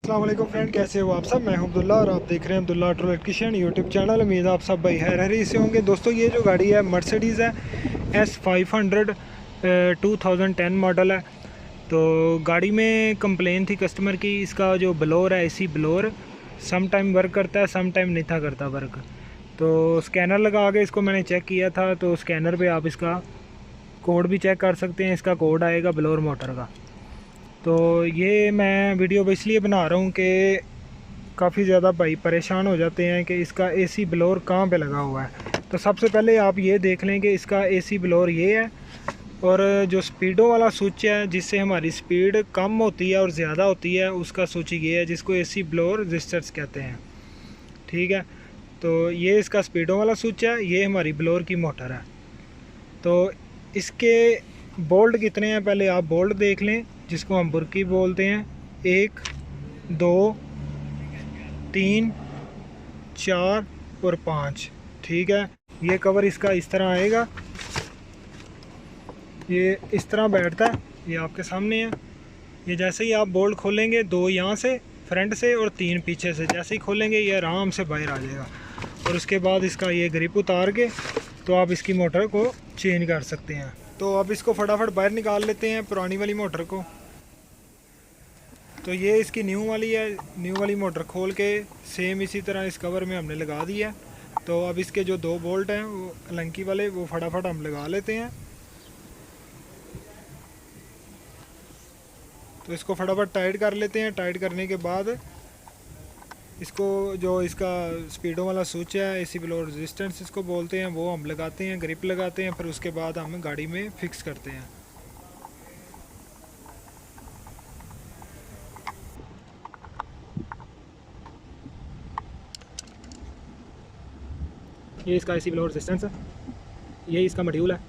अस्सलाम वालेकुम फ्रेंड, कैसे हो आप सब। मैं हूं अब्दुल्ला और आप देख रहे हैं Abdullah auto electrician YouTube channel. उम्मीद है आप सब भाई हैरी से होंगे। दोस्तों ये जो गाड़ी है मर्सिडीज़ है S500 2010 मॉडल है। तो गाड़ी में कंप्लेन थी कस्टमर की, इसका जो ब्लोअर है AC blower some time work करता है, सम टाइम नहीं था करता वर्क। तो स्कैनर लगा के इसको मैंने चेक किया था, तो स्कैनर पे आप इसका कोड भी चेक कर सकते हैं। इसका कोड आएगा ब्लोअर मोटर का। तो ये मैं वीडियो इसलिए बना रहा हूँ कि काफ़ी ज़्यादा भाई परेशान हो जाते हैं कि इसका एसी ब्लोअर कहाँ पे लगा हुआ है। तो सबसे पहले आप ये देख लें कि इसका एसी ब्लोअर ये है, और जो स्पीडों वाला स्विच है जिससे हमारी स्पीड कम होती है और ज़्यादा होती है, उसका स्विच ये है जिसको एसी ब्लोअर रजिस्टर्स कहते हैं। ठीक है, तो ये इसका स्पीडों वाला स्विच है, ये हमारी ब्लोअर की मोटर है। तो इसके बोल्ट कितने हैं पहले आप बोल्ट देख लें, जिसको हम बुरकी बोलते हैं। 1 2 3 4 और 5। ठीक है, ये कवर इसका इस तरह आएगा, ये इस तरह बैठता है, ये आपके सामने है। ये जैसे ही आप बोल्ट खोलेंगे, 2 यहाँ से फ्रंट से और 3 पीछे से, जैसे ही खोलेंगे ये आराम से बाहर आ जाएगा। और उसके बाद इसका ये ग्रिप उतार के तो आप इसकी मोटर को चेंज कर सकते हैं। तो अब इसको फटाफट बाहर निकाल लेते हैं पुरानी वाली मोटर को। तो ये इसकी न्यू वाली है, न्यू वाली मोटर खोल के सेम इसी तरह इस कवर में हमने लगा दिया। तो अब इसके जो 2 बोल्ट हैं वो लंकी वाले, वो फटाफट हम लगा लेते हैं। तो इसको फटाफट टाइट कर लेते हैं। टाइट करने के बाद इसको जो इसका स्पीडों वाला स्विच है, एसी ब्लोअर रेजिस्टेंस इसको बोलते हैं, वो हम लगाते हैं, ग्रिप लगाते हैं, फिर उसके बाद हम गाड़ी में फिक्स करते हैं। ये इसका एसी ब्लोअर रेजिस्टेंस है, ये इसका मॉड्यूल है।